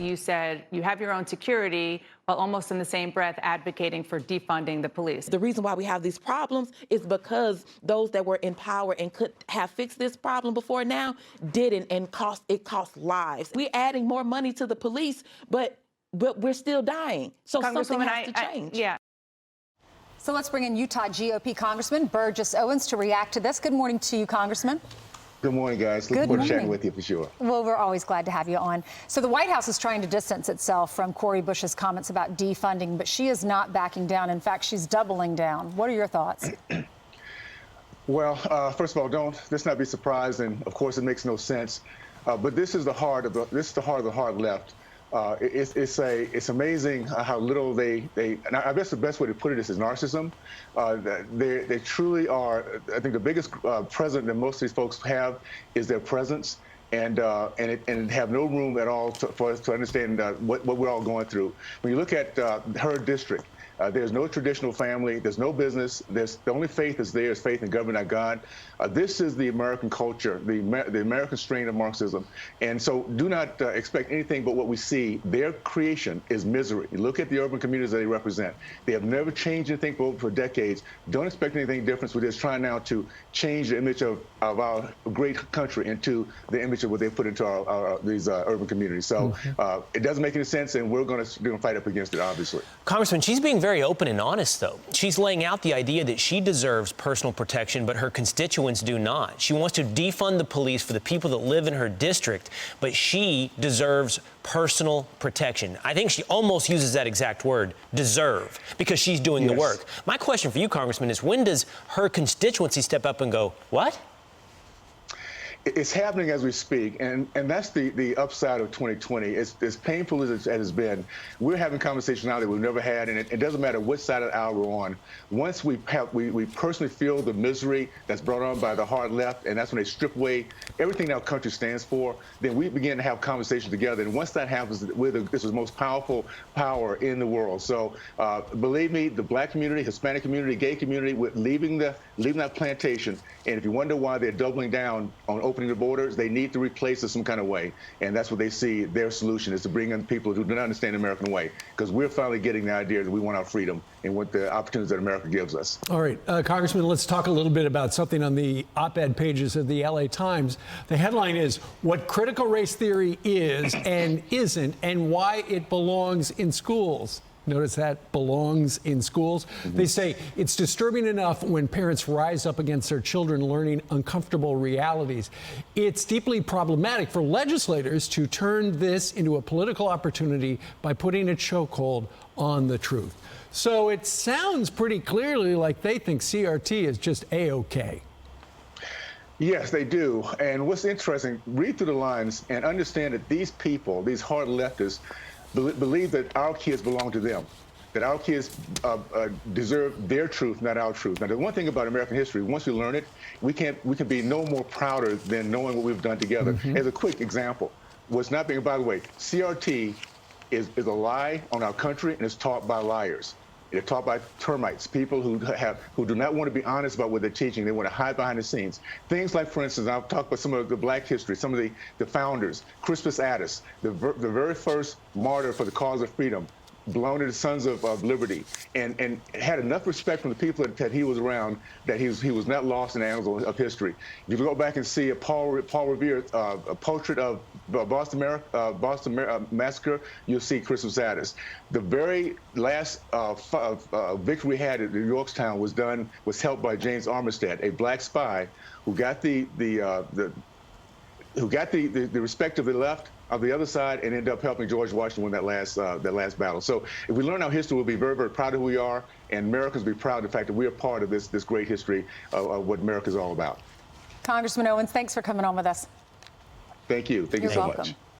you said you have your own security while almost in the same breath advocating for defunding the police. The reason why we have these problems is because those that were in power and could have fixed this problem before now didn't, and it cost lives. We're adding more money to the police, but we're still dying. So something has to change. Yeah. So let's bring in Utah GOP Congressman Burgess Owens to react to this. Good morning to you, Congressman. Good morning, guys. Looking forward to chatting with you for sure. Well, we're always glad to have you on. So the White House is trying to distance itself from Cori Bush's comments about defunding, but she is not backing down. In fact, she's doubling down. What are your thoughts? Well, first of all, let's not be surprised, and of course, it makes no sense. But this is the heart of the hard left. It's amazing how little they and I guess the best way to put it is narcissism. They truly are. I think the biggest present that most of these folks have is their presence, and have no room at all for us to understand what we're all going through. When you look at her district, there's no traditional family. There's no business. The only faith is there is faith in government, not God. This is the American culture, the American strain of Marxism. And so do not expect anything but what we see. Their creation is misery. You look at the urban communities that they represent. They have never changed anything for decades. Don't expect anything different. We're just trying now to change the image of our great country into the image of what they put into these urban communities. So it doesn't make any sense, and we're going to fight up against it, obviously. Congressman, she's being very open and honest, though. She's laying out the idea that she deserves personal protection, but her constituents do not. She wants to defund the police for the people that live in her district, but she deserves personal protection. I think she almost uses that exact word, deserve, because she's doing the work. My question for you, Congressman, is when does her constituency step up and go, what? It's happening as we speak, and that's the upside of 2020. As painful as it has been, we're having conversations now that we've never had, and it doesn't matter which side of the aisle we're on. Once we personally feel the misery that's brought on by the hard left, and that's when they strip away everything our country stands for, then we begin to have conversations together. And once that happens, this is the most powerful power in the world. So believe me, the black community, Hispanic community, gay community, we're leaving that plantation. And if you wonder why they're doubling down on opening the borders, they need to replace us some kind of way. And that's what they see their solution is, to bring in people who do not understand the American way. Because we're finally getting the idea that we want our freedom and what the opportunities that America gives us. All right, Congressman, let's talk a little bit about something on the op-ed pages of the LA Times. The headline is what critical race theory is and isn't, and why it belongs in schools. Notice that, belongs in schools. They say it's disturbing enough when parents rise up against their children learning uncomfortable realities. It's deeply problematic for legislators to turn this into a political opportunity by putting a chokehold on the truth. So it sounds pretty clearly like they think CRT is just A-OK. Yes, they do. And what's interesting, read through the lines and understand that these people, these hard leftists, believe that our kids belong to them, that our kids deserve their truth, not our truth. Now, the one thing about American history, once we learn it, we can be no more prouder than knowing what we've done together. As a quick example, what's not being, by the way, CRT is a lie on our country, and it's taught by liars. They're taught by termites, people who do not want to be honest about what they're teaching. They want to hide behind the scenes. Things like, for instance, I'll talk about some of the black history, some of the founders. Crispus Attucks, the very first martyr for the cause of freedom, belonged to the Sons of Liberty, and had enough respect from the people that he was around that he was not lost in the annals of history. If you go back and see a Paul Revere a portrait of Boston Massacre, you'll see Crispus Attucks. The very last victory we had at Yorktown was helped by James Armistead, a black spy who got the respect of the left, of the other side, and ended up helping George Washington win that last battle. So if we learn our history, we'll be very, very proud of who we are, and Americans will be proud of the fact that we are part of this great history of what America is all about. Congressman Owens, thanks for coming on with us. Thank you. Thank you so much.